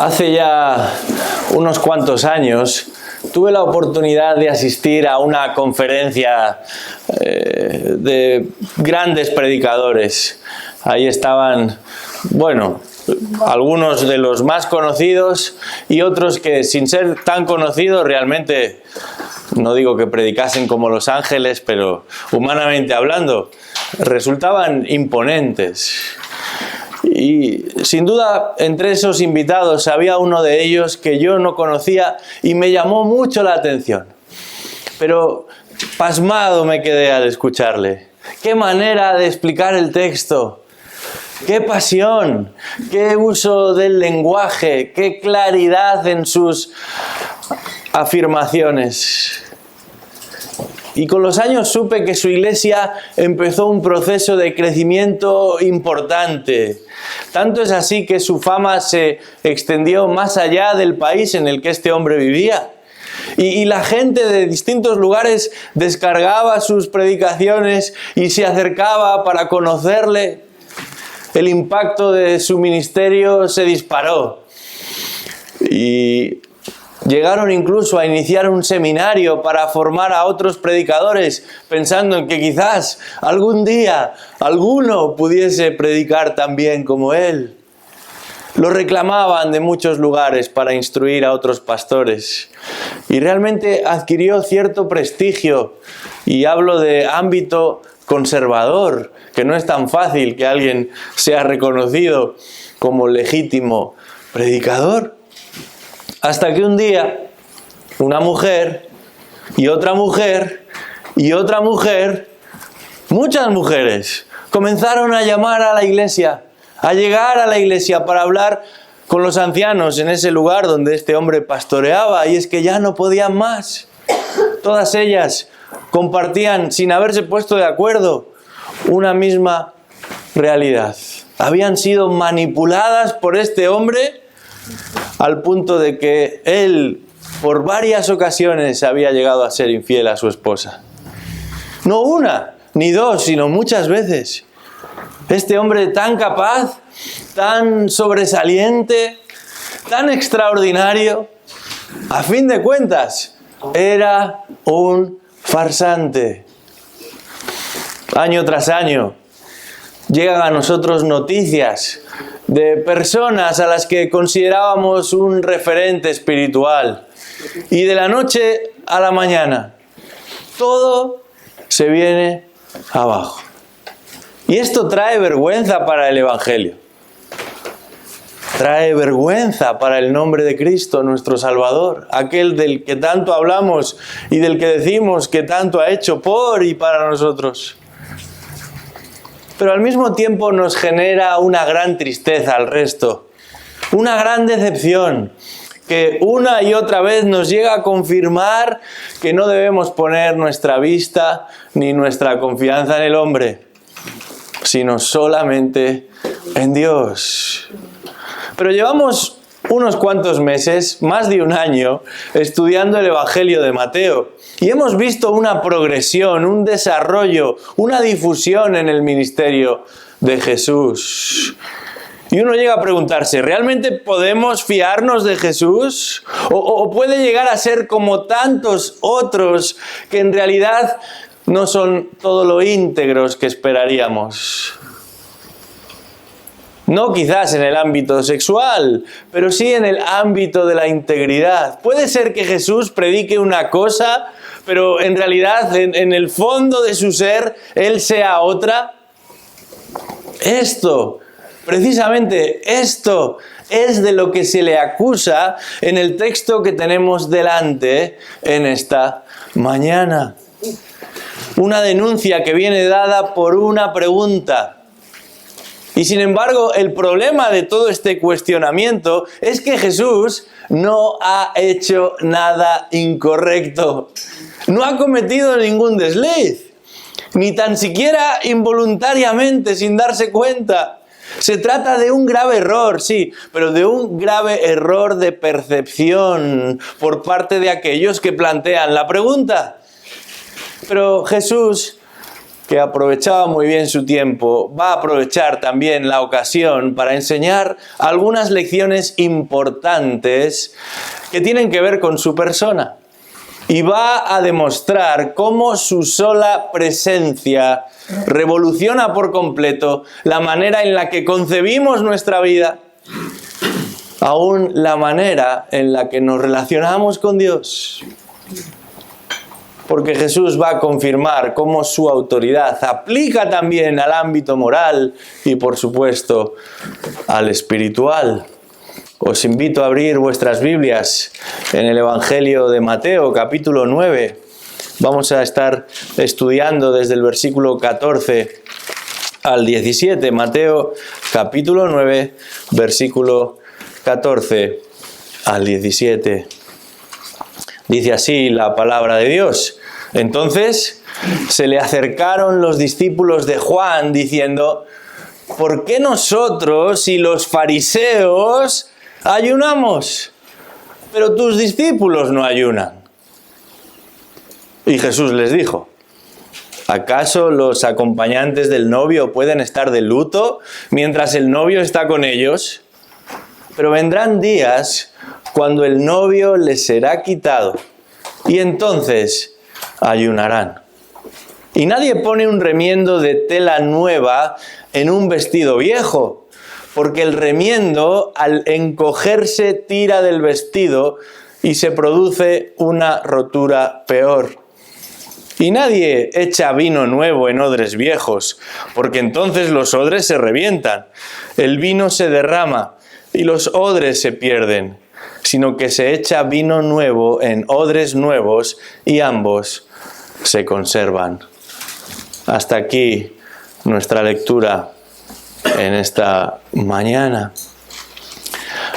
Hace ya unos cuantos años tuve la oportunidad de asistir a una conferencia de grandes predicadores. Ahí estaban, algunos de los más conocidos y otros que, sin ser tan conocidos, realmente, no digo que predicasen como los ángeles, pero humanamente hablando, resultaban imponentes. Y sin duda, entre esos invitados había uno de ellos que yo no conocía y me llamó mucho la atención. Pero pasmado me quedé al escucharle. ¡Qué manera de explicar el texto! ¡Qué pasión! ¡Qué uso del lenguaje! ¡Qué claridad en sus afirmaciones! Y con los años supe que su iglesia empezó un proceso de crecimiento importante. Tanto es así que su fama se extendió más allá del país en el que este hombre vivía. Y la gente de distintos lugares descargaba sus predicaciones y se acercaba para conocerle. El impacto de su ministerio se disparó. Y llegaron incluso a iniciar un seminario para formar a otros predicadores, pensando en que quizás algún día alguno pudiese predicar tan bien como él. Lo reclamaban de muchos lugares para instruir a otros pastores. Y realmente adquirió cierto prestigio. Y hablo de ámbito conservador, que no es tan fácil que alguien sea reconocido como legítimo predicador. Hasta que un día, una mujer, y otra mujer, y otra mujer, muchas mujeres, comenzaron a llamar a la iglesia, a llegar a la iglesia para hablar con los ancianos en ese lugar donde este hombre pastoreaba, y es que ya no podían más. Todas ellas compartían, sin haberse puesto de acuerdo, una misma realidad. Habían sido manipuladas por este hombre al punto de que él, por varias ocasiones, había llegado a ser infiel a su esposa. No una, ni dos, sino muchas veces. Este hombre tan capaz, tan sobresaliente, tan extraordinario, a fin de cuentas, era un farsante. Año tras año, llegan a nosotros noticias de personas a las que considerábamos un referente espiritual. Y de la noche a la mañana, todo se viene abajo. Y esto trae vergüenza para el Evangelio. Trae vergüenza para el nombre de Cristo, nuestro Salvador, aquel del que tanto hablamos y del que decimos que tanto ha hecho por y para nosotros. Pero al mismo tiempo nos genera una gran tristeza al resto, una gran decepción, que una y otra vez nos llega a confirmar que no debemos poner nuestra vista ni nuestra confianza en el hombre, sino solamente en Dios. Pero llevamos unos cuantos meses, más de un año, estudiando el Evangelio de Mateo. Y hemos visto una progresión, un desarrollo, una difusión en el ministerio de Jesús. Y uno llega a preguntarse, ¿realmente podemos fiarnos de Jesús? ¿O puede llegar a ser como tantos otros que en realidad no son todo lo íntegros que esperaríamos? No quizás en el ámbito sexual, pero sí en el ámbito de la integridad. ¿Puede ser que Jesús predique una cosa, pero en realidad en el fondo de su ser, Él sea otra? Precisamente esto es de lo que se le acusa en el texto que tenemos delante en esta mañana. Una denuncia que viene dada por una pregunta. Y sin embargo, el problema de todo este cuestionamiento es que Jesús no ha hecho nada incorrecto. No ha cometido ningún desliz, ni tan siquiera involuntariamente, sin darse cuenta. Se trata de un grave error, sí, pero de un grave error de percepción por parte de aquellos que plantean la pregunta. Pero Jesús que aprovechaba muy bien su tiempo, va a aprovechar también la ocasión para enseñar algunas lecciones importantes que tienen que ver con su persona. Y va a demostrar cómo su sola presencia revoluciona por completo la manera en la que concebimos nuestra vida, aún la manera en la que nos relacionamos con Dios. Porque Jesús va a confirmar cómo su autoridad aplica también al ámbito moral y, por supuesto, al espiritual. Os invito a abrir vuestras Biblias en el Evangelio de Mateo, capítulo 9. Vamos a estar estudiando desde el versículo 14 al 17. Mateo, capítulo 9, versículo 14 al 17. Dice así la palabra de Dios. Entonces se le acercaron los discípulos de Juan diciendo: ¿por qué nosotros y los fariseos ayunamos, pero tus discípulos no ayunan? Y Jesús les dijo: ¿acaso los acompañantes del novio pueden estar de luto mientras el novio está con ellos? Pero vendrán días cuando el novio les será quitado, y entonces ayunarán. Y nadie pone un remiendo de tela nueva en un vestido viejo, porque el remiendo al encogerse tira del vestido y se produce una rotura peor. Y nadie echa vino nuevo en odres viejos, porque entonces los odres se revientan, el vino se derrama y los odres se pierden, sino que se echa vino nuevo en odres nuevos y ambos se conservan. Hasta aquí nuestra lectura en esta mañana.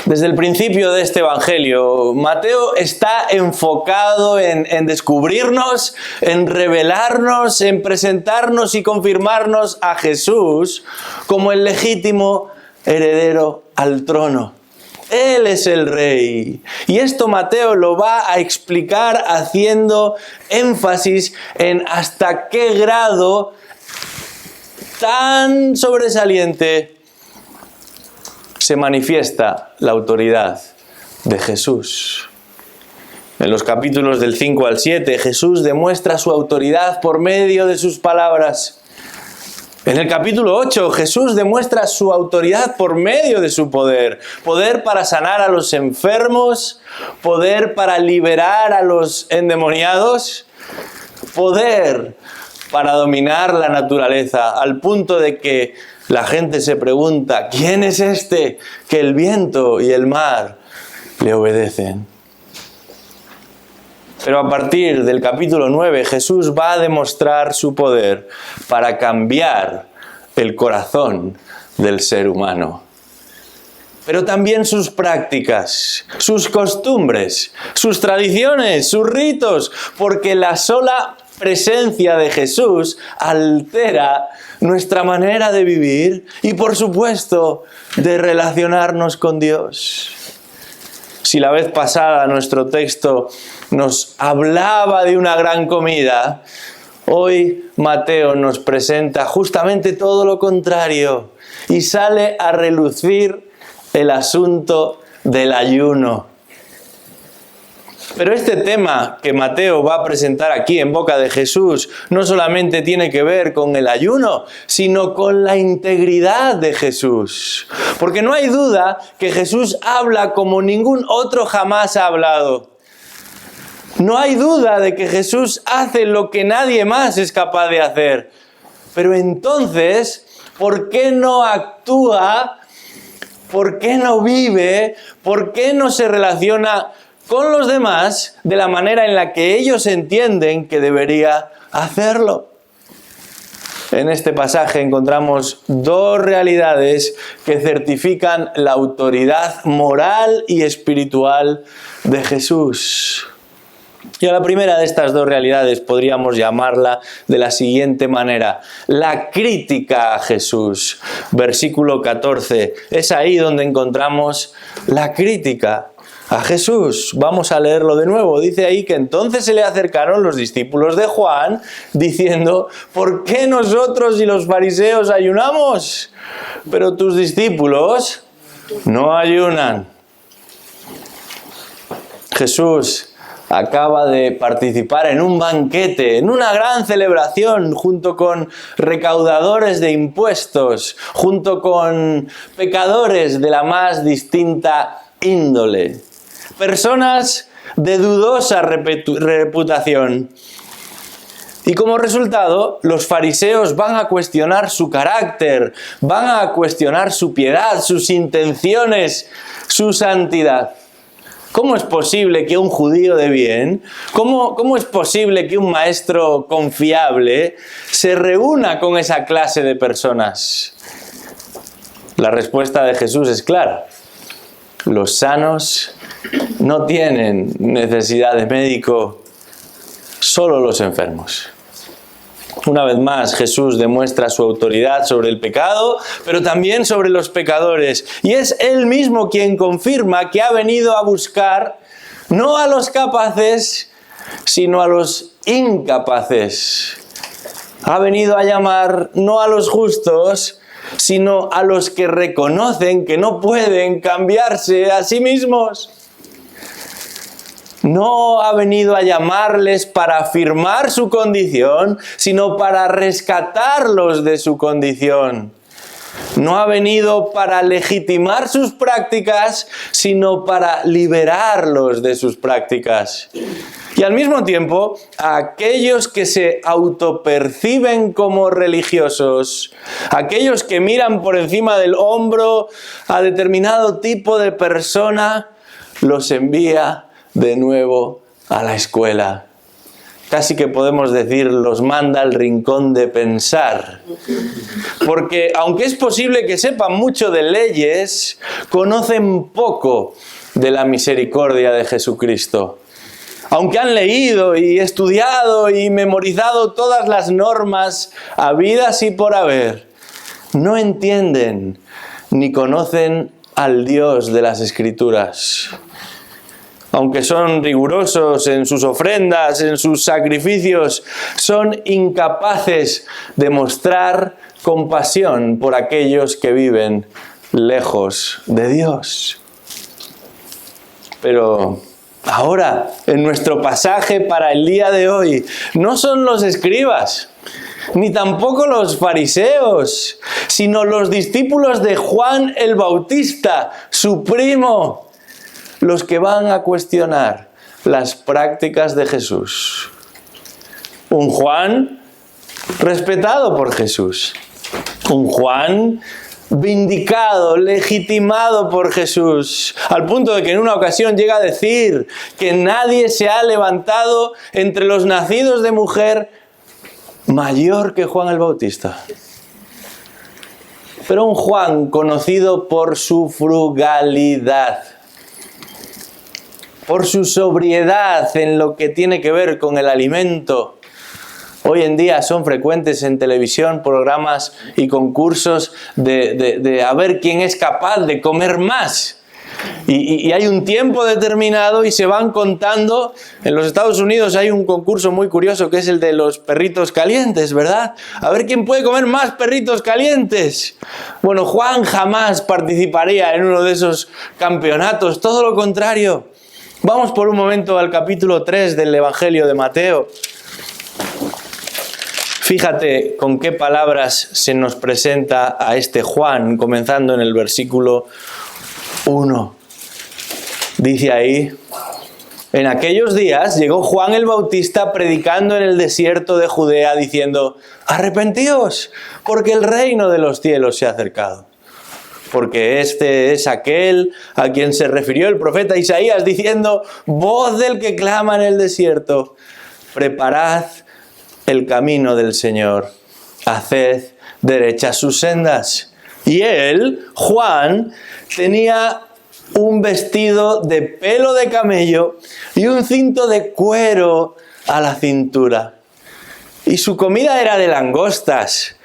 Desde el principio de este Evangelio, Mateo está enfocado en descubrirnos, en revelarnos, en presentarnos y confirmarnos a Jesús como el legítimo heredero al trono. Él es el Rey. Y esto Mateo lo va a explicar haciendo énfasis en hasta qué grado tan sobresaliente se manifiesta la autoridad de Jesús. En los capítulos del 5 al 7, Jesús demuestra su autoridad por medio de sus palabras. En el capítulo 8, Jesús demuestra su autoridad por medio de su poder. Poder para sanar a los enfermos, poder para liberar a los endemoniados, poder para dominar la naturaleza, al punto de que la gente se pregunta: ¿quién es este que el viento y el mar le obedecen? Pero a partir del capítulo 9, Jesús va a demostrar su poder para cambiar el corazón del ser humano. Pero también sus prácticas, sus costumbres, sus tradiciones, sus ritos, porque la sola presencia de Jesús altera nuestra manera de vivir y, por supuesto, de relacionarnos con Dios. Si la vez pasada nuestro texto nos hablaba de una gran comida, hoy Mateo nos presenta justamente todo lo contrario y sale a relucir el asunto del ayuno. Pero este tema que Mateo va a presentar aquí en boca de Jesús no solamente tiene que ver con el ayuno, sino con la integridad de Jesús. Porque no hay duda que Jesús habla como ningún otro jamás ha hablado. No hay duda de que Jesús hace lo que nadie más es capaz de hacer. Pero entonces, ¿por qué no actúa? ¿Por qué no vive? ¿Por qué no se relaciona con los demás de la manera en la que ellos entienden que debería hacerlo? En este pasaje encontramos dos realidades que certifican la autoridad moral y espiritual de Jesús. Y a la primera de estas dos realidades podríamos llamarla de la siguiente manera: la crítica a Jesús. Versículo 14. Es ahí donde encontramos la crítica. a Jesús. Vamos a leerlo de nuevo. Dice ahí que entonces se le acercaron los discípulos de Juan diciendo: ¿por qué nosotros y los fariseos ayunamos, pero tus discípulos no ayunan? Jesús acaba de participar en un banquete, en una gran celebración, junto con recaudadores de impuestos, junto con pecadores de la más distinta índole, personas de dudosa reputación. Y como resultado, los fariseos van a cuestionar su carácter, van a cuestionar su piedad, sus intenciones, su santidad. ¿Cómo es posible que un judío de bien, cómo es posible que un maestro confiable se reúna con esa clase de personas? La respuesta de Jesús es clara. Los sanos no tienen necesidad de médico, solo los enfermos. Una vez más, Jesús demuestra su autoridad sobre el pecado, pero también sobre los pecadores. Y es Él mismo quien confirma que ha venido a buscar no a los capaces, sino a los incapaces. Ha venido a llamar no a los justos, sino a los que reconocen que no pueden cambiarse a sí mismos. No ha venido a llamarles para afirmar su condición, sino para rescatarlos de su condición. No ha venido para legitimar sus prácticas, sino para liberarlos de sus prácticas. Y al mismo tiempo, a aquellos que se autoperciben como religiosos, aquellos que miran por encima del hombro a determinado tipo de persona, los envía de nuevo a la escuela. Casi que podemos decir, los manda al rincón de pensar. Porque aunque es posible que sepan mucho de leyes, conocen poco de la misericordia de Jesucristo. Aunque han leído y estudiado y memorizado todas las normas habidas y por haber, no entienden ni conocen al Dios de las Escrituras. Aunque son rigurosos en sus ofrendas, en sus sacrificios, son incapaces de mostrar compasión por aquellos que viven lejos de Dios. Pero ahora, en nuestro pasaje para el día de hoy, no son los escribas, ni tampoco los fariseos, sino los discípulos de Juan el Bautista, su primo, los que van a cuestionar las prácticas de Jesús. Un Juan respetado por Jesús. Un Juan vindicado, legitimado por Jesús, al punto de que en una ocasión llega a decir que nadie se ha levantado entre los nacidos de mujer mayor que Juan el Bautista. Pero un Juan conocido por su frugalidad, por su sobriedad en lo que tiene que ver con el alimento. Hoy en día son frecuentes en televisión programas y concursos de a ver quién es capaz de comer más. Y hay un tiempo determinado y se van contando. En los Estados Unidos hay un concurso muy curioso que es el de los perritos calientes, ¿verdad? A ver quién puede comer más perritos calientes. Bueno, Juan jamás participaría en uno de esos campeonatos, todo lo contrario. Vamos por un momento al capítulo 3 del Evangelio de Mateo. Fíjate con qué palabras se nos presenta a este Juan, comenzando en el versículo 1. Dice ahí: en aquellos días llegó Juan el Bautista predicando en el desierto de Judea, diciendo: arrepentíos, porque el reino de los cielos se ha acercado. Porque este es aquel a quien se refirió el profeta Isaías, diciendo: voz del que clama en el desierto, preparad el camino del Señor, haced derechas sus sendas. Y él, Juan, tenía un vestido de pelo de camello y un cinto de cuero a la cintura. Y su comida era de langostas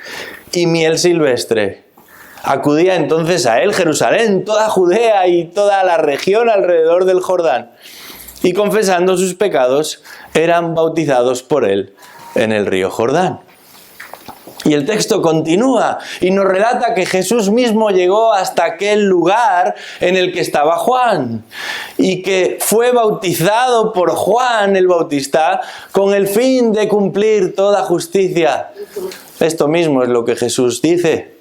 y miel silvestre. Acudía entonces a él Jerusalén, toda Judea y toda la región alrededor del Jordán, y confesando sus pecados, eran bautizados por él en el río Jordán. Y el texto continúa y nos relata que Jesús mismo llegó hasta aquel lugar en el que estaba Juan y que fue bautizado por Juan el Bautista con el fin de cumplir toda justicia. Esto mismo es lo que Jesús dice.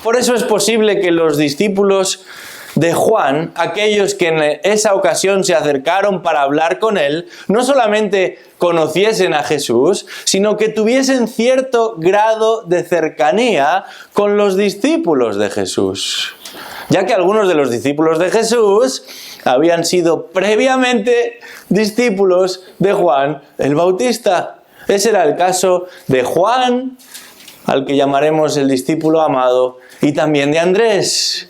Por eso es posible que los discípulos de Juan, aquellos que en esa ocasión se acercaron para hablar con él, no solamente conociesen a Jesús, sino que tuviesen cierto grado de cercanía con los discípulos de Jesús, ya que algunos de los discípulos de Jesús habían sido previamente discípulos de Juan el Bautista. Ese era el caso de Juan, al que llamaremos el discípulo amado, y también de Andrés.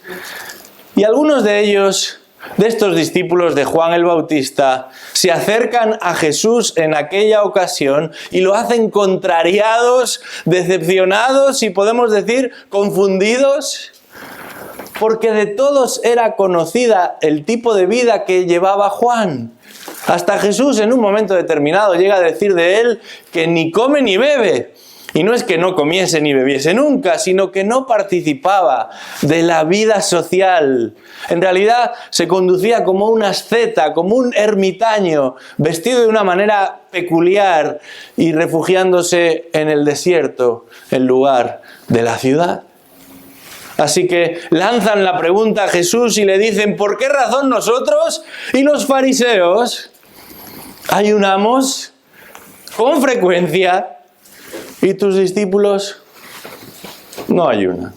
Y algunos de ellos, de estos discípulos de Juan el Bautista, se acercan a Jesús en aquella ocasión y lo hacen contrariados, decepcionados y podemos decir confundidos, porque de todos era conocida el tipo de vida que llevaba Juan. Hasta Jesús en un momento determinado llega a decir de él que ni come ni bebe. Y no es que no comiese ni bebiese nunca, sino que no participaba de la vida social. En realidad se conducía como un asceta, como un ermitaño, vestido de una manera peculiar y refugiándose en el desierto, en lugar de la ciudad. Así que lanzan la pregunta a Jesús y le dicen: ¿por qué razón nosotros y los fariseos ayunamos con frecuencia y tus discípulos no ayunan?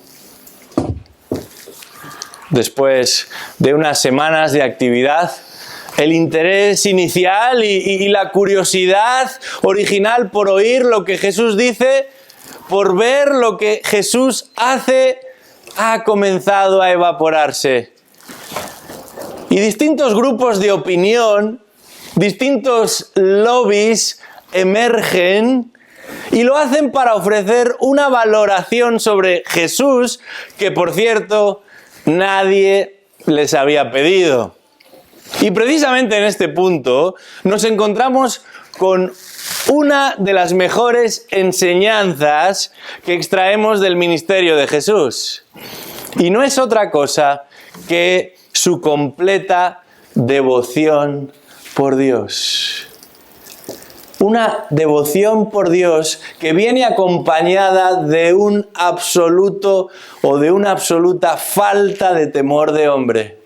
Después de unas semanas de actividad, el interés inicial y la curiosidad original por oír lo que Jesús dice, por ver lo que Jesús hace, ha comenzado a evaporarse. Y distintos grupos de opinión, distintos lobbies emergen y lo hacen para ofrecer una valoración sobre Jesús que, por cierto, nadie les había pedido. Y precisamente en este punto nos encontramos con una de las mejores enseñanzas que extraemos del ministerio de Jesús. Y no es otra cosa que su completa devoción por Dios. Una devoción por Dios que viene acompañada de un absoluto o de una absoluta falta de temor de hombre.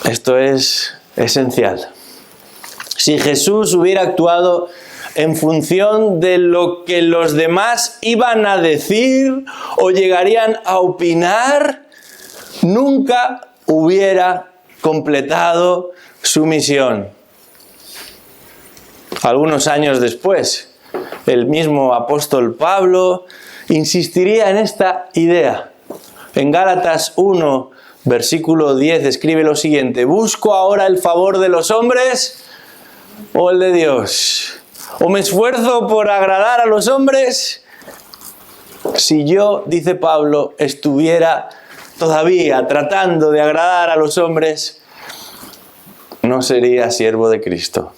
Esto es esencial. Si Jesús hubiera actuado en función de lo que los demás iban a decir o llegarían a opinar, nunca hubiera completado su misión. Algunos años después, el mismo apóstol Pablo insistiría en esta idea. En Gálatas 1, versículo 10, escribe lo siguiente: ¿busco ahora el favor de los hombres o el de Dios? ¿O me esfuerzo por agradar a los hombres? Si yo, dice Pablo, estuviera todavía tratando de agradar a los hombres, no sería siervo de Cristo.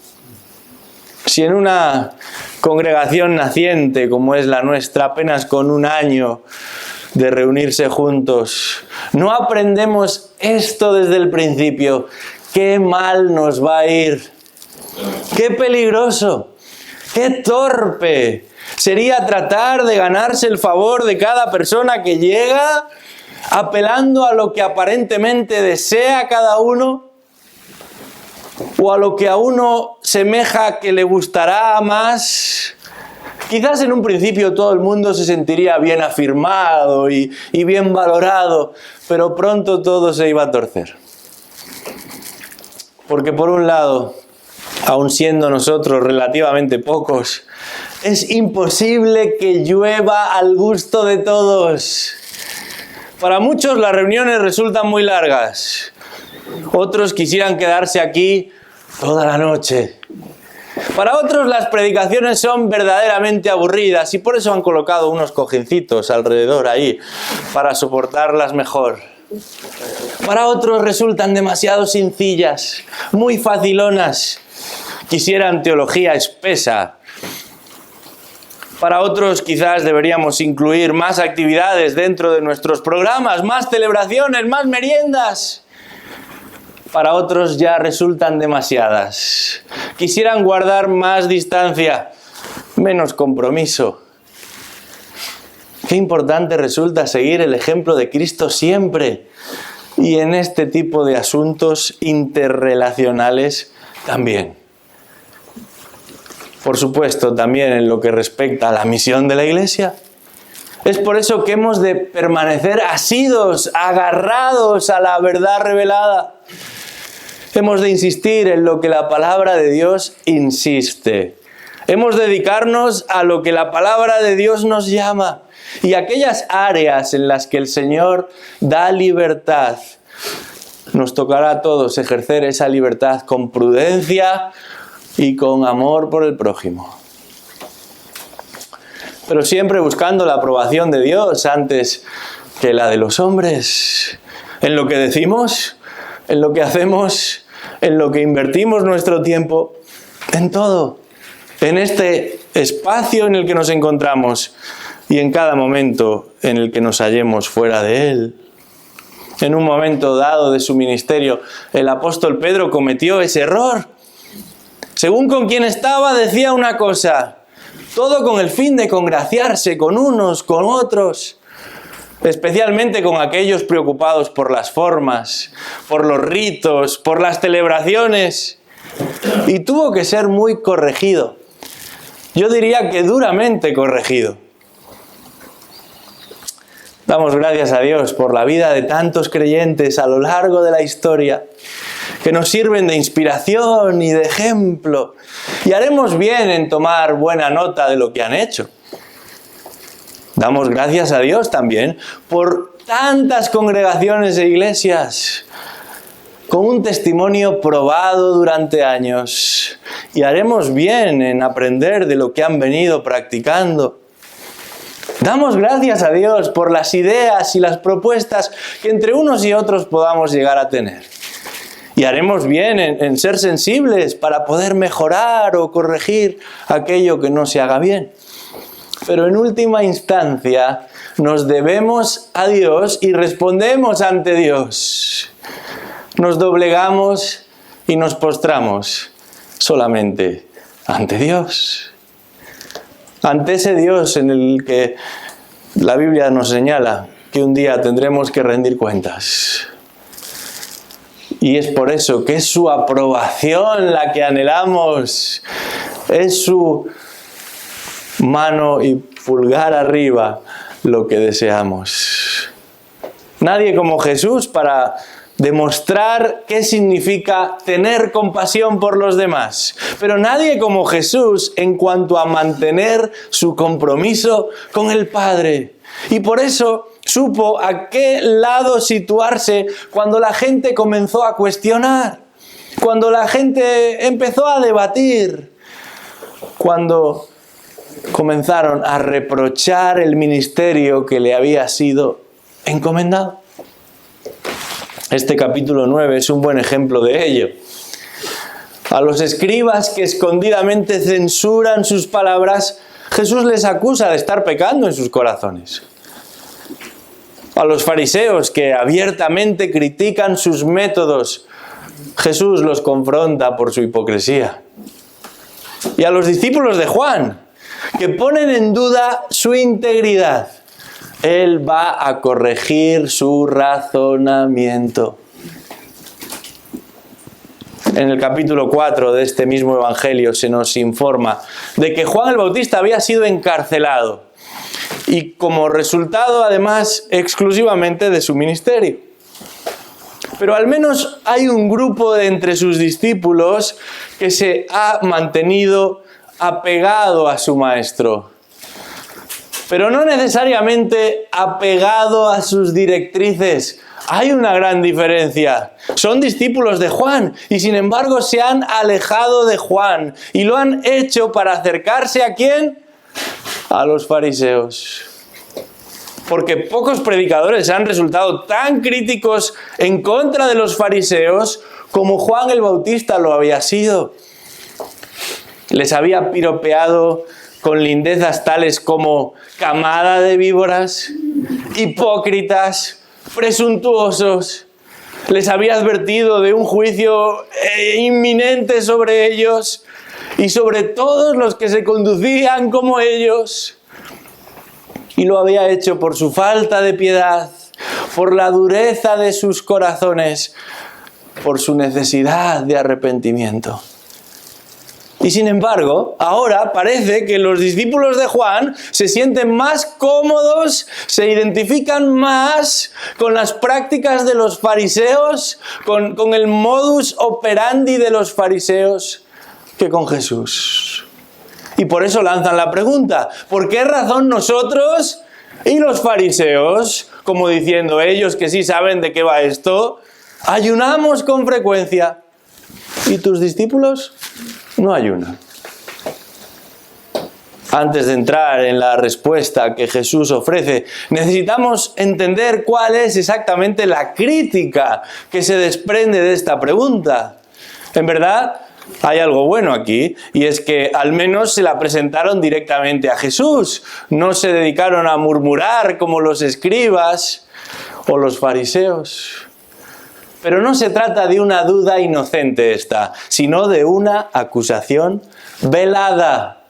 Si en una congregación naciente como es la nuestra, apenas con un año de reunirse juntos, no aprendemos esto desde el principio, qué mal nos va a ir, qué peligroso, qué torpe sería tratar de ganarse el favor de cada persona que llega, apelando a lo que aparentemente desea cada uno, o a lo que a uno semeja que le gustará más. Quizás en un principio todo el mundo se sentiría bien afirmado y bien valorado, pero pronto todo se iba a torcer. Porque por un lado, aun siendo nosotros relativamente pocos, es imposible que llueva al gusto de todos. Para muchos las reuniones resultan muy largas. Otros quisieran quedarse aquí toda la noche. Para otros las predicaciones son verdaderamente aburridas y por eso han colocado unos cojincitos alrededor ahí para soportarlas mejor. Para otros resultan demasiado sencillas, muy facilonas. Quisieran teología espesa. Para otros quizás deberíamos incluir más actividades dentro de nuestros programas, más celebraciones, más meriendas. Para otros ya resultan demasiadas. Quisieran guardar más distancia, menos compromiso. Qué importante resulta seguir el ejemplo de Cristo siempre. Y en este tipo de asuntos interrelacionales también. Por supuesto, también en lo que respecta a la misión de la Iglesia. Es por eso que hemos de permanecer asidos, agarrados a la verdad revelada. Hemos de insistir en lo que la palabra de Dios insiste. Hemos de dedicarnos a lo que la palabra de Dios nos llama. Y aquellas áreas en las que el Señor da libertad, nos tocará a todos ejercer esa libertad con prudencia y con amor por el prójimo. Pero siempre buscando la aprobación de Dios antes que la de los hombres. En lo que decimos, en lo que hacemos, en lo que invertimos nuestro tiempo, en todo. En este espacio en el que nos encontramos y en cada momento en el que nos hallemos fuera de él. En un momento dado de su ministerio, el apóstol Pedro cometió ese error. Según con quien estaba, decía una cosa, todo con el fin de congraciarse con unos, con otros, especialmente con aquellos preocupados por las formas, por los ritos, por las celebraciones, y tuvo que ser muy corregido. Yo diría que duramente corregido. Damos gracias a Dios por la vida de tantos creyentes a lo largo de la historia, que nos sirven de inspiración y de ejemplo, y haremos bien en tomar buena nota de lo que han hecho. Damos gracias a Dios también por tantas congregaciones e iglesias con un testimonio probado durante años, y haremos bien en aprender de lo que han venido practicando. Damos gracias a Dios por las ideas y las propuestas que entre unos y otros podamos llegar a tener. Y haremos bien en ser sensibles para poder mejorar o corregir aquello que no se haga bien. Pero en última instancia nos debemos a Dios y respondemos ante Dios. Nos doblegamos y nos postramos solamente ante Dios. Ante ese Dios en el que la Biblia nos señala que un día tendremos que rendir cuentas. Y es por eso que es su aprobación la que anhelamos, es su mano y pulgar arriba lo que deseamos. Nadie como Jesús para demostrar qué significa tener compasión por los demás. Pero nadie como Jesús en cuanto a mantener su compromiso con el Padre. Y por eso supo a qué lado situarse cuando la gente comenzó a cuestionar, cuando la gente empezó a debatir, cuando comenzaron a reprochar el ministerio que le había sido encomendado. Este capítulo 9 es un buen ejemplo de ello. A los escribas que escondidamente censuran sus palabras, Jesús les acusa de estar pecando en sus corazones. A los fariseos que abiertamente critican sus métodos, Jesús los confronta por su hipocresía. Y a los discípulos de Juan, que ponen en duda su integridad, Él va a corregir su razonamiento. En el capítulo 4 de este mismo Evangelio se nos informa de que Juan el Bautista había sido encarcelado y como resultado además exclusivamente de su ministerio. Pero al menos hay un grupo de entre sus discípulos que se ha mantenido apegado a su maestro, pero no necesariamente apegado a sus directrices, Hay una gran diferencia. Son discípulos de Juan y sin embargo se han alejado de Juan. Y lo han hecho para acercarse ¿a quién? A los fariseos. Porque pocos predicadores han resultado tan críticos en contra de los fariseos como Juan el Bautista lo había sido. Les había piropeado con lindezas tales como camada de víboras, hipócritas, presuntuosos. Les había advertido de un juicio inminente sobre ellos y sobre todos los que se conducían como ellos. Y lo había hecho por su falta de piedad, por la dureza de sus corazones, por su necesidad de arrepentimiento. Y sin embargo, ahora parece que los discípulos de Juan se sienten más cómodos, se identifican más con las prácticas de los fariseos, con el modus operandi de los fariseos, que con Jesús. Y por eso lanzan la pregunta, ¿por qué razón nosotros y los fariseos, como diciendo ellos que sí saben de qué va esto, ayunamos con frecuencia y tus discípulos no ayunan? Antes de entrar en la respuesta que Jesús ofrece, necesitamos entender cuál es exactamente la crítica que se desprende de esta pregunta. En verdad, hay algo bueno aquí, y es que al menos se la presentaron directamente a Jesús. No se dedicaron a murmurar como los escribas o los fariseos. Pero no se trata de una duda inocente esta, sino de una acusación velada.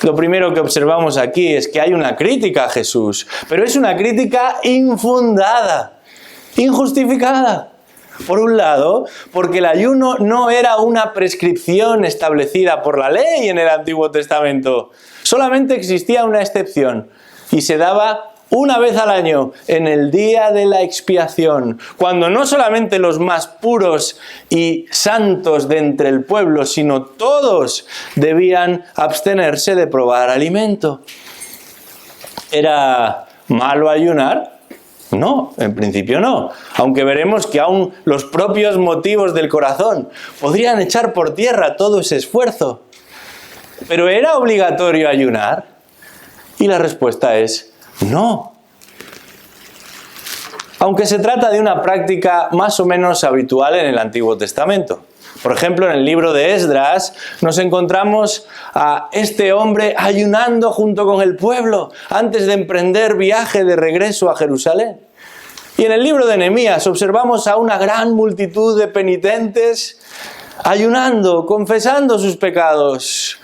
Lo primero que observamos aquí es que hay una crítica a Jesús, pero es una crítica infundada, injustificada. Por un lado, porque el ayuno no era una prescripción establecida por la ley en el Antiguo Testamento. Solamente existía una excepción y se daba una vez al año, en el día de la expiación, cuando no solamente los más puros y santos de entre el pueblo, sino todos debían abstenerse de probar alimento. ¿Era malo ayunar? No, en principio no, aunque veremos que aún los propios motivos del corazón podrían echar por tierra todo ese esfuerzo. ¿Pero era obligatorio ayunar? Y la respuesta es no. Aunque se trata de una práctica más o menos habitual en el Antiguo Testamento. Por ejemplo, en el libro de Esdras nos encontramos a este hombre ayunando junto con el pueblo antes de emprender viaje de regreso a Jerusalén. Y en el libro de Nehemías observamos a una gran multitud de penitentes ayunando, confesando sus pecados.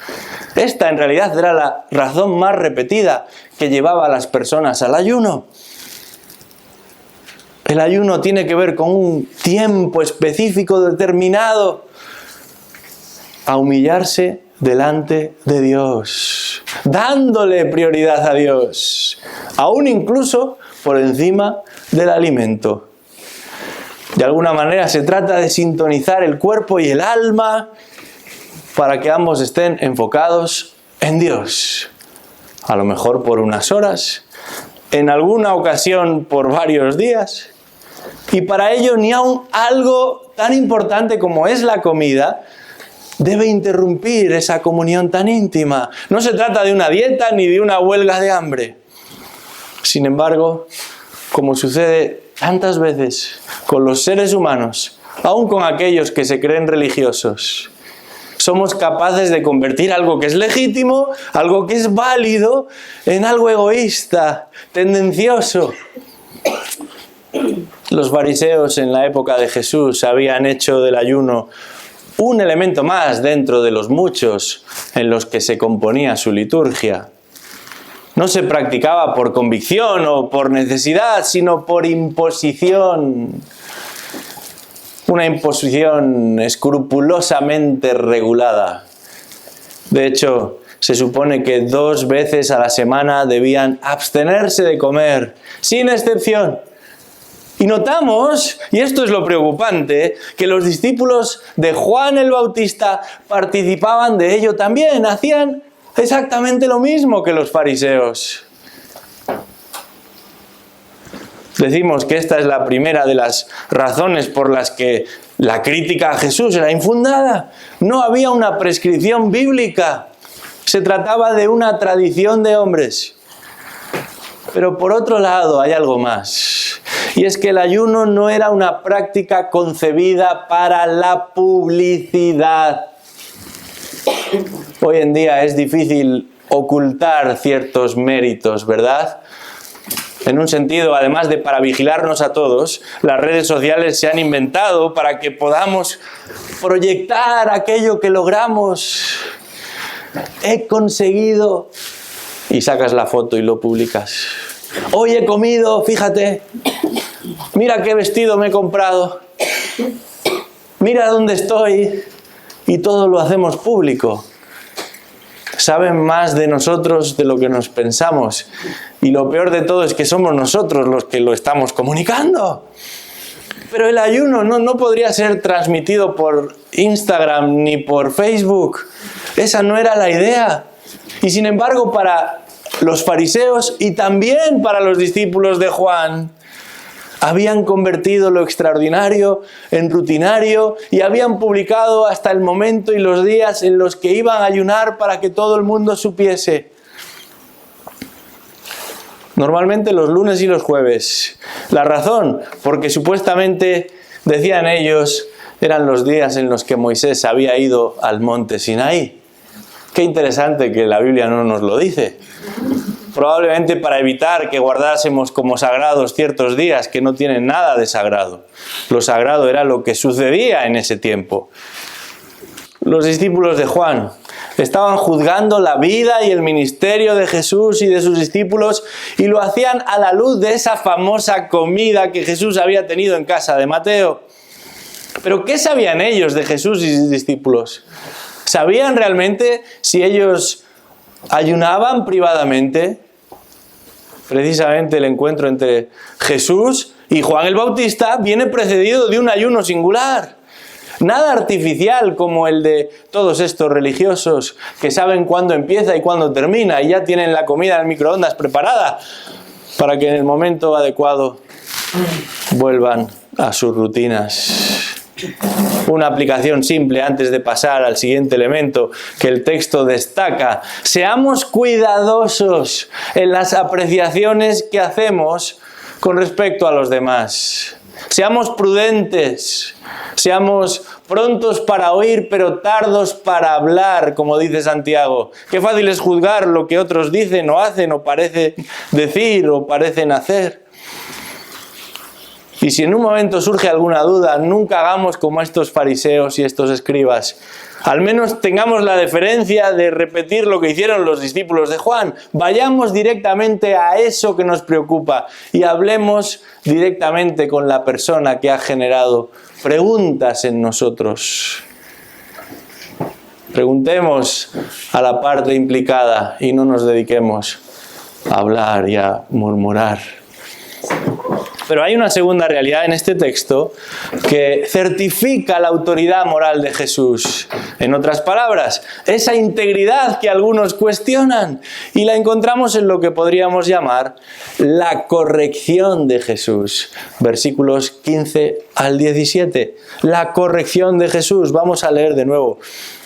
Esta en realidad era la razón más repetida que llevaba a las personas al ayuno. El ayuno tiene que ver con un tiempo específico determinado a humillarse delante de Dios, dándole prioridad a Dios, aún incluso por encima del alimento. De alguna manera se trata de sintonizar el cuerpo y el alma para que ambos estén enfocados en Dios. A lo mejor por unas horas, en alguna ocasión por varios días. Y para ello ni aun algo tan importante como es la comida debe interrumpir esa comunión tan íntima. No se trata de una dieta ni de una huelga de hambre. Sin embargo, como sucede tantas veces con los seres humanos, aun con aquellos que se creen religiosos, somos capaces de convertir algo que es legítimo, algo que es válido, en algo egoísta, tendencioso. Los fariseos en la época de Jesús habían hecho del ayuno un elemento más dentro de los muchos en los que se componía su liturgia. No se practicaba por convicción o por necesidad, sino por imposición. Una imposición escrupulosamente regulada. De hecho, se supone que 2 veces a la semana debían abstenerse de comer, sin excepción. Y notamos, y esto es lo preocupante, que los discípulos de Juan el Bautista participaban de ello también, hacían exactamente lo mismo que los fariseos. Decimos que esta es la primera de las razones por las que la crítica a Jesús era infundada. No había una prescripción bíblica. Se trataba de una tradición de hombres. Pero por otro lado hay algo más. Y es que el ayuno no era una práctica concebida para la publicidad. Hoy en día es difícil ocultar ciertos méritos, ¿verdad? En un sentido, además de para vigilarnos a todos, las redes sociales se han inventado para que podamos proyectar aquello que logramos. He conseguido, y sacas la foto y lo publicas. Hoy he comido, fíjate, mira qué vestido me he comprado, mira dónde estoy, y todo lo hacemos público. Saben más de nosotros de lo que nos pensamos. Y lo peor de todo es que somos nosotros los que lo estamos comunicando. Pero el ayuno no podría ser transmitido por Instagram ni por Facebook. Esa no era la idea. Y sin embargo, para los fariseos y también para los discípulos de Juan, habían convertido lo extraordinario en rutinario y habían publicado hasta el momento y los días en los que iban a ayunar para que todo el mundo supiese. Normalmente los lunes y los jueves. La razón, porque supuestamente, decían ellos, eran los días en los que Moisés había ido al monte Sinaí. Qué interesante que la Biblia no nos lo dice. Probablemente para evitar que guardásemos como sagrados ciertos días que no tienen nada de sagrado. Lo sagrado era lo que sucedía en ese tiempo. Los discípulos de Juan estaban juzgando la vida y el ministerio de Jesús y de sus discípulos y lo hacían a la luz de esa famosa comida que Jesús había tenido en casa de Mateo. Pero ¿qué sabían ellos de Jesús y sus discípulos? ¿Sabían realmente si ellos ayunaban privadamente? Precisamente el encuentro entre Jesús y Juan el Bautista viene precedido de un ayuno singular. Nada artificial como el de todos estos religiosos que saben cuándo empieza y cuándo termina y ya tienen la comida en el microondas preparada para que en el momento adecuado vuelvan a sus rutinas. Una aplicación simple antes de pasar al siguiente elemento que el texto destaca. Seamos cuidadosos en las apreciaciones que hacemos con respecto a los demás. Seamos prudentes, seamos prontos para oír pero tardos para hablar, como dice Santiago. Qué fácil es juzgar lo que otros dicen o hacen o parecen decir o parecen hacer. Y si en un momento surge alguna duda, nunca hagamos como estos fariseos y estos escribas. Al menos tengamos la deferencia de repetir lo que hicieron los discípulos de Juan. Vayamos directamente a eso que nos preocupa y hablemos directamente con la persona que ha generado preguntas en nosotros. Preguntemos a la parte implicada y no nos dediquemos a hablar y a murmurar. Pero hay una segunda realidad en este texto que certifica la autoridad moral de Jesús. En otras palabras, esa integridad que algunos cuestionan, y la encontramos en lo que podríamos llamar la corrección de Jesús. Versículos 15 al 17. La corrección de Jesús. Vamos a leer de nuevo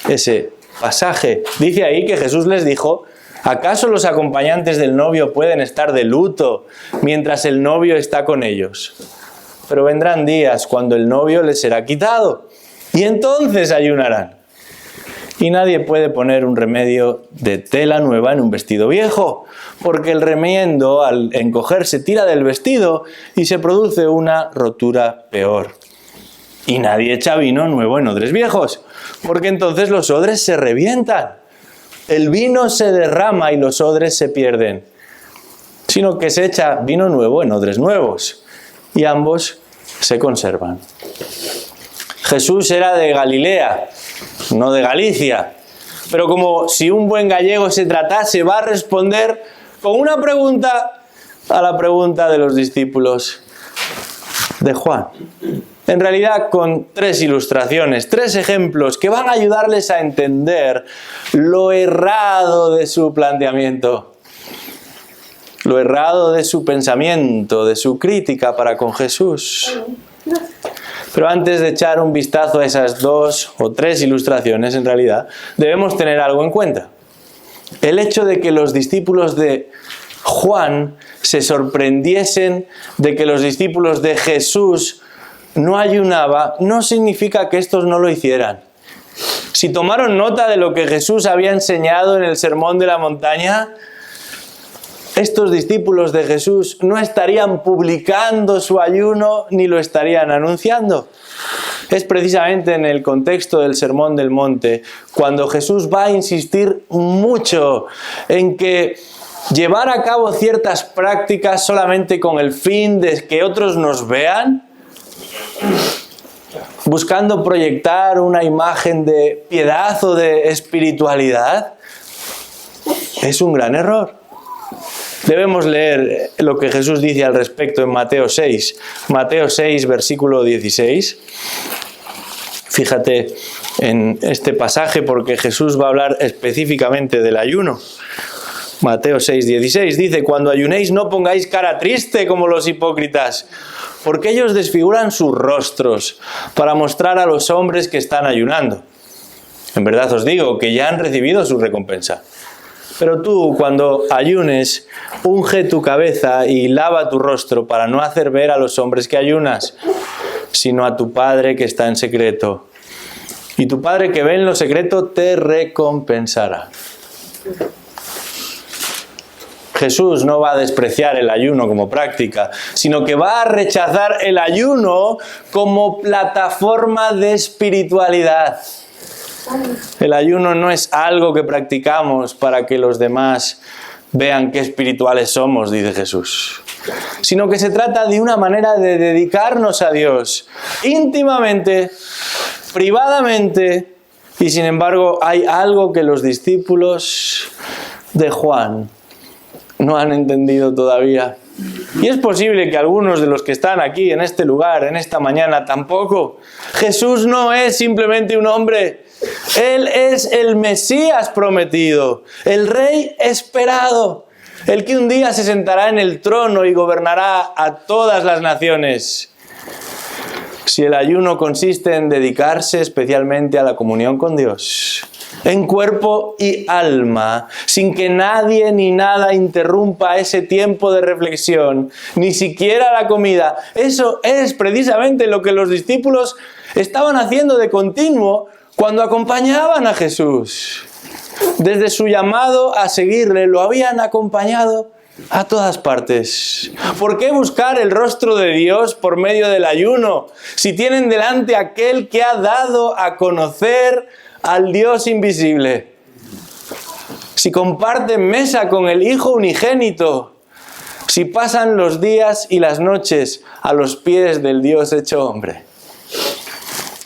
ese pasaje. Dice ahí que Jesús les dijo: ¿acaso los acompañantes del novio pueden estar de luto mientras el novio está con ellos? Pero vendrán días cuando el novio les será quitado y entonces ayunarán. Y nadie puede poner un remedio de tela nueva en un vestido viejo, porque el remiendo al encogerse tira del vestido y se produce una rotura peor. Y nadie echa vino nuevo en odres viejos, porque entonces los odres se revientan. El vino se derrama y los odres se pierden, sino que se echa vino nuevo en odres nuevos, y ambos se conservan. Jesús era de Galilea, no de Galicia, pero como si un buen gallego se tratase, va a responder con una pregunta a la pregunta de los discípulos de Juan. En realidad con 3 ilustraciones, 3 ejemplos que van a ayudarles a entender lo errado de su planteamiento. lo errado de su pensamiento, de su crítica para con Jesús. Pero antes de echar un vistazo a esas 2 o 3 ilustraciones, en realidad, debemos tener algo en cuenta. El hecho de que los discípulos de Juan se sorprendiesen de que los discípulos de Jesús no ayunaban, no significa que estos no lo hicieran. Si tomaron nota de lo que Jesús había enseñado en el Sermón de la Montaña, estos discípulos de Jesús no estarían publicando su ayuno ni lo estarían anunciando. Es precisamente en el contexto del Sermón del Monte cuando Jesús va a insistir mucho en que llevar a cabo ciertas prácticas solamente con el fin de que otros nos vean, buscando proyectar una imagen de piedad o de espiritualidad, es un gran error. Debemos leer lo que Jesús dice al respecto en Mateo 6. Mateo 6, versículo 16. Fíjate en este pasaje porque Jesús va a hablar específicamente del ayuno. Mateo 6, 16 dice: cuando ayunéis no pongáis cara triste como los hipócritas, porque ellos desfiguran sus rostros para mostrar a los hombres que están ayunando. En verdad os digo que ya han recibido su recompensa. Pero tú, cuando ayunes, unge tu cabeza y lava tu rostro para no hacer ver a los hombres que ayunas, sino a tu Padre que está en secreto. Y tu Padre que ve en lo secreto te recompensará. Jesús no va a despreciar el ayuno como práctica, sino que va a rechazar el ayuno como plataforma de espiritualidad. El ayuno no es algo que practicamos para que los demás vean qué espirituales somos, dice Jesús, sino que se trata de una manera de dedicarnos a Dios íntimamente, privadamente, y sin embargo hay algo que los discípulos de Juan no han entendido todavía. Y es posible que algunos de los que están aquí en este lugar, en esta mañana, tampoco. Jesús no es simplemente un hombre. Él es el Mesías prometido, el Rey esperado, el que un día se sentará en el trono y gobernará a todas las naciones. Si el ayuno consiste en dedicarse especialmente a la comunión con Dios, en cuerpo y alma, sin que nadie ni nada interrumpa ese tiempo de reflexión, ni siquiera la comida, eso es precisamente lo que los discípulos estaban haciendo de continuo cuando acompañaban a Jesús. Desde su llamado a seguirle, lo habían acompañado a todas partes. ¿Por qué buscar el rostro de Dios por medio del ayuno si tienen delante a aquel que ha dado a conocer al Dios invisible? Si comparten mesa con el Hijo unigénito, si pasan los días y las noches a los pies del Dios hecho hombre.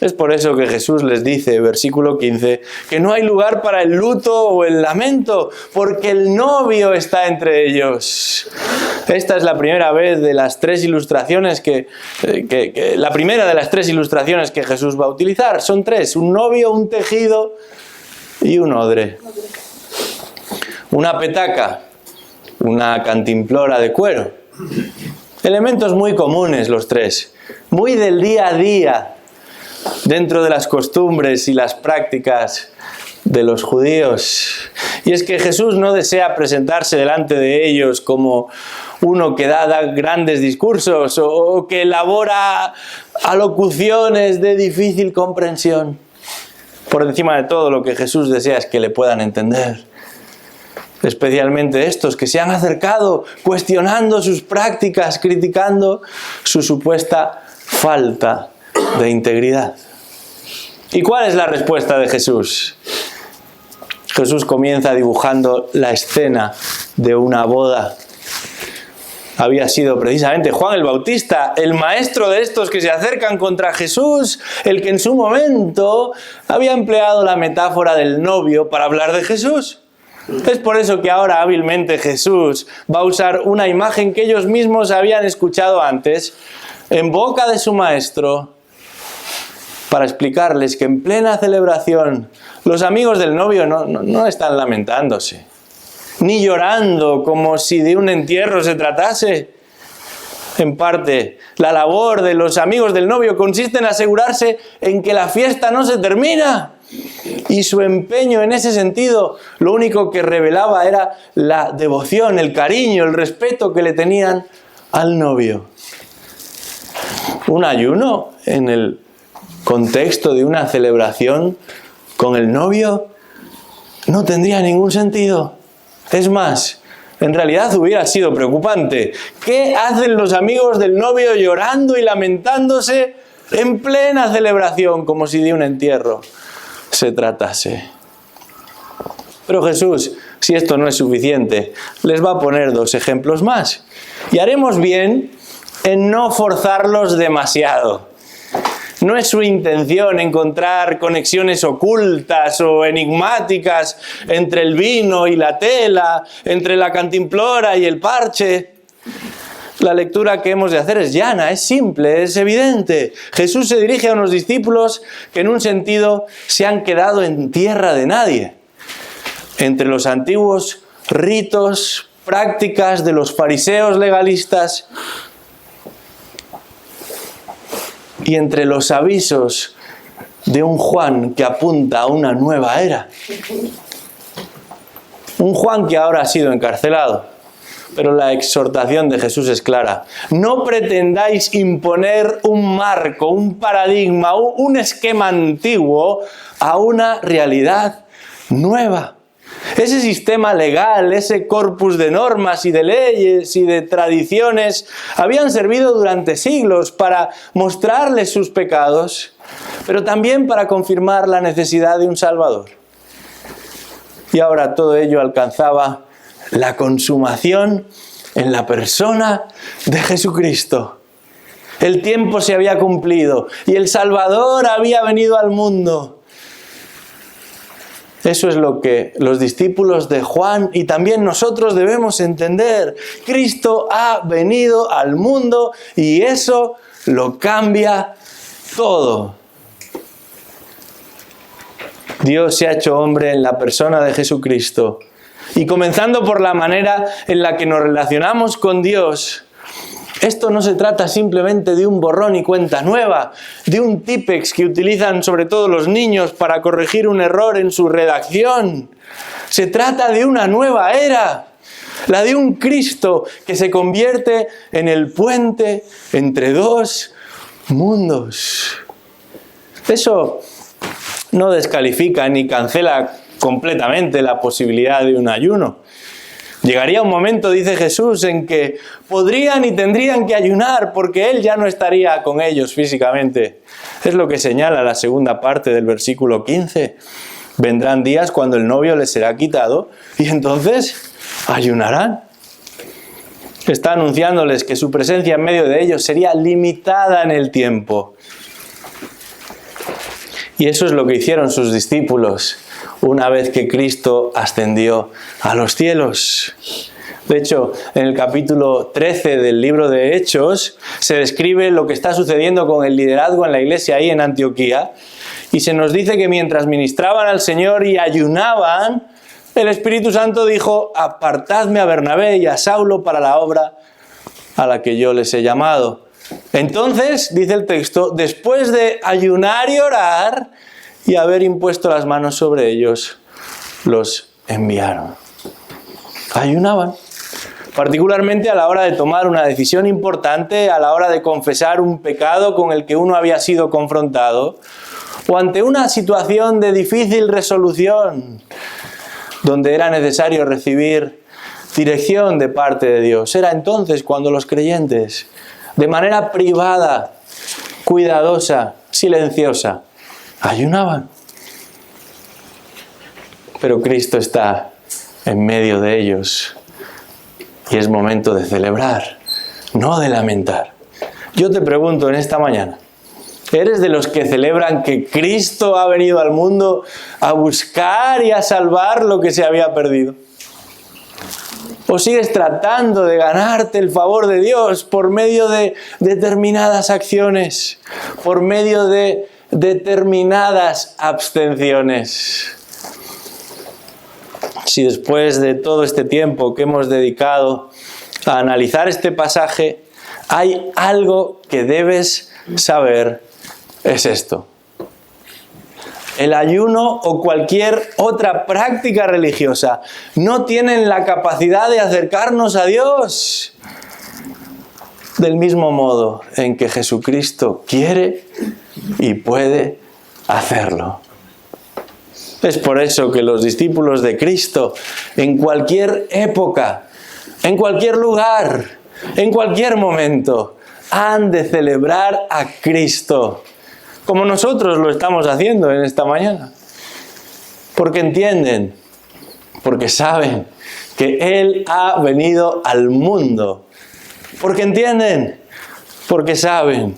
Es por eso que Jesús les dice, versículo 15, que no hay lugar para el luto o el lamento, porque el novio está entre ellos. Esta es la primera vez de las 3 ilustraciones la primera de las 3 ilustraciones que Jesús va a utilizar. Son 3, un novio, un tejido y un odre. Una petaca, una cantimplora de cuero. Elementos muy comunes los 3, muy del día a día, dentro de las costumbres y las prácticas de los judíos. Y es que Jesús no desea presentarse delante de ellos como uno que da grandes discursos o que elabora alocuciones de difícil comprensión. Por encima de todo, lo que Jesús desea es que le puedan entender. Especialmente estos que se han acercado cuestionando sus prácticas, criticando su supuesta falta de integridad. ¿Y cuál es la respuesta de Jesús? Jesús comienza dibujando la escena de una boda. Había sido precisamente Juan el Bautista, el maestro de estos que se acercan contra Jesús, el que en su momento había empleado la metáfora del novio para hablar de Jesús. Es por eso que ahora hábilmente Jesús va a usar una imagen que ellos mismos habían escuchado antes en boca de su maestro, para explicarles que en plena celebración los amigos del novio no están lamentándose. ni llorando como si de un entierro se tratase. En parte, la labor de los amigos del novio consiste en asegurarse en que la fiesta no se termina. Y su empeño en ese sentido, lo único que revelaba era la devoción, el cariño, el respeto que le tenían al novio. Un ayuno en el contexto de una celebración con el novio no tendría ningún sentido. Es más, en realidad hubiera sido preocupante. ¿Qué hacen los amigos del novio llorando y lamentándose en plena celebración, como si de un entierro se tratase? Pero Jesús, si esto no es suficiente, les va a poner 2 ejemplos más. Y haremos bien en no forzarlos demasiado. No es su intención encontrar conexiones ocultas o enigmáticas entre el vino y la tela, entre la cantimplora y el parche. La lectura que hemos de hacer es llana, es simple, es evidente. Jesús se dirige a unos discípulos que en un sentido se han quedado en tierra de nadie. Entre los antiguos ritos, prácticas de los fariseos legalistas, y entre los avisos de un Juan que apunta a una nueva era. Un Juan que ahora ha sido encarcelado. Pero la exhortación de Jesús es clara. No pretendáis imponer un marco, un paradigma, un esquema antiguo a una realidad nueva. Ese sistema legal, ese corpus de normas y de leyes y de tradiciones habían servido durante siglos para mostrarles sus pecados, pero también para confirmar la necesidad de un Salvador. Y ahora todo ello alcanzaba la consumación en la persona de Jesucristo. El tiempo se había cumplido y el Salvador había venido al mundo. Eso es lo que los discípulos de Juan y también nosotros debemos entender. Cristo ha venido al mundo y eso lo cambia todo. Dios se ha hecho hombre en la persona de Jesucristo. Y comenzando por la manera en la que nos relacionamos con Dios, esto no se trata simplemente de un borrón y cuenta nueva, de un típex que utilizan sobre todo los niños para corregir un error en su redacción. Se trata de una nueva era, la de un Cristo que se convierte en el puente entre 2 mundos. Eso no descalifica ni cancela completamente la posibilidad de un ayuno. Llegaría un momento, dice Jesús, en que podrían y tendrían que ayunar porque Él ya no estaría con ellos físicamente. Es lo que señala la segunda parte del versículo 15. Vendrán días cuando el novio les será quitado y entonces ayunarán. Está anunciándoles que su presencia en medio de ellos sería limitada en el tiempo. Y eso es lo que hicieron sus discípulos una vez que Cristo ascendió a los cielos. De hecho, en el capítulo 13 del libro de Hechos se describe lo que está sucediendo con el liderazgo en la iglesia ahí en Antioquía y se nos dice que mientras ministraban al Señor y ayunaban, el Espíritu Santo dijo: apartadme a Bernabé y a Saulo para la obra a la que yo les he llamado. Entonces, dice el texto, después de ayunar y orar y haber impuesto las manos sobre ellos, los enviaron. Ayunaban, particularmente a la hora de tomar una decisión importante, a la hora de confesar un pecado con el que uno había sido confrontado, o ante una situación de difícil resolución, donde era necesario recibir dirección de parte de Dios. Era entonces cuando los creyentes, de manera privada, cuidadosa, silenciosa, ayunaban. Pero Cristo está en medio de ellos y es momento de celebrar, no de lamentar. Yo te pregunto en esta mañana, ¿eres de los que celebran que Cristo ha venido al mundo a buscar y a salvar lo que se había perdido? ¿O sigues tratando de ganarte el favor de Dios por medio de determinadas acciones, por medio de determinadas abstenciones? si después de todo este tiempo que hemos dedicado a analizar este pasaje, hay algo que debes saber, es esto. El ayuno o cualquier otra práctica religiosa no tienen la capacidad de acercarnos a Dios del mismo modo en que Jesucristo quiere y puede hacerlo. Es por eso que los discípulos de Cristo, en cualquier época, en cualquier lugar, en cualquier momento, han de celebrar a Cristo, como nosotros lo estamos haciendo en esta mañana. Porque entienden, porque saben que Él ha venido al mundo. Porque entienden, porque saben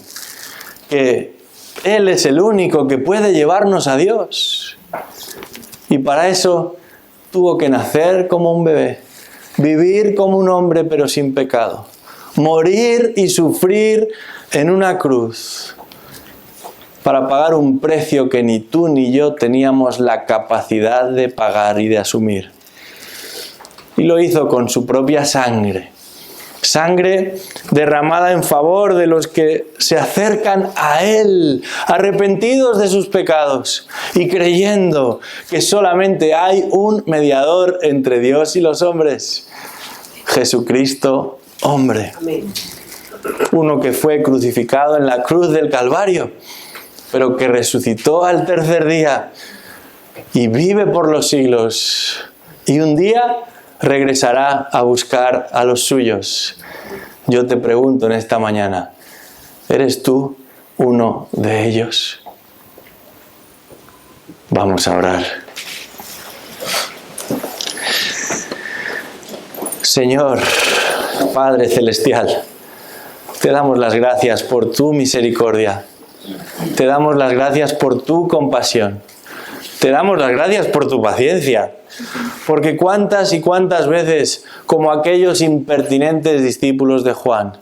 que Él es el único que puede llevarnos a Dios. Y para eso tuvo que nacer como un bebé, vivir como un hombre pero sin pecado, morir y sufrir en una cruz para pagar un precio que ni tú ni yo teníamos la capacidad de pagar y de asumir. Y lo hizo con su propia sangre. Sangre derramada en favor de los que se acercan a Él, arrepentidos de sus pecados y creyendo que solamente hay un mediador entre Dios y los hombres, Jesucristo, hombre. Uno que fue crucificado en la cruz del Calvario, pero que resucitó al tercer día y vive por los siglos. Y un día regresará a buscar a los suyos. Yo te pregunto en esta mañana, ¿eres tú uno de ellos? Vamos a orar. Señor, Padre Celestial, te damos las gracias por tu misericordia. Te damos las gracias por tu compasión. Te damos las gracias por tu paciencia. Porque cuántas y cuántas veces, como aquellos impertinentes discípulos de Juan,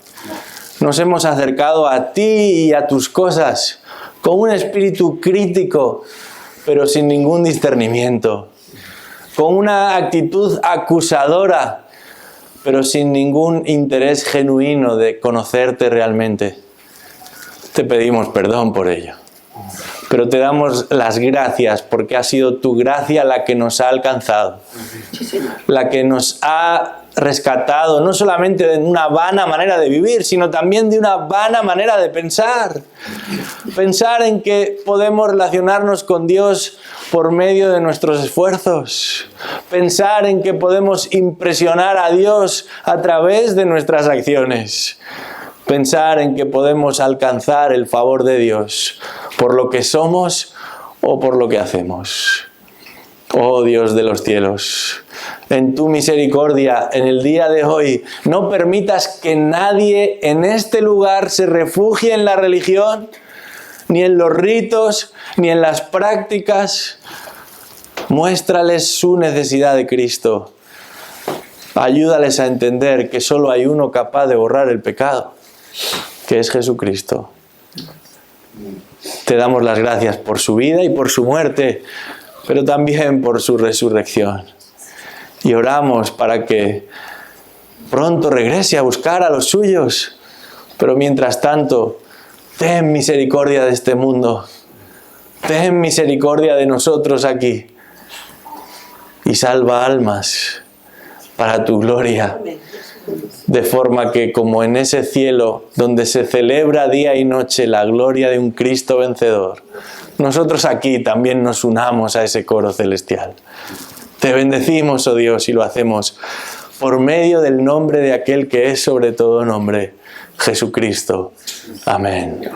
nos hemos acercado a ti y a tus cosas con un espíritu crítico, pero sin ningún discernimiento, con una actitud acusadora, pero sin ningún interés genuino de conocerte realmente. Te pedimos perdón por ello. Pero te damos las gracias porque ha sido tu gracia la que nos ha alcanzado, la que nos ha rescatado no solamente de una vana manera de vivir, sino también de una vana manera de pensar. Pensar en que podemos relacionarnos con Dios por medio de nuestros esfuerzos. Pensar en que podemos impresionar a Dios a través de nuestras acciones. Pensar en que podemos alcanzar el favor de Dios por lo que somos o por lo que hacemos. Oh Dios de los cielos, en tu misericordia, en el día de hoy, no permitas que nadie en este lugar se refugie en la religión, ni en los ritos, ni en las prácticas. Muéstrales su necesidad de Cristo. Ayúdales a entender que solo hay uno capaz de borrar el pecado, que es Jesucristo. Te damos las gracias por su vida y por su muerte, pero también por su resurrección. Y oramos para que pronto regrese a buscar a los suyos, pero mientras tanto, ten misericordia de este mundo, ten misericordia de nosotros aquí y salva almas para tu gloria. De forma que, como en ese cielo donde se celebra día y noche la gloria de un Cristo vencedor, nosotros aquí también nos unamos a ese coro celestial. Te bendecimos, oh Dios, y lo hacemos por medio del nombre de aquel que es sobre todo nombre, Jesucristo. Amén.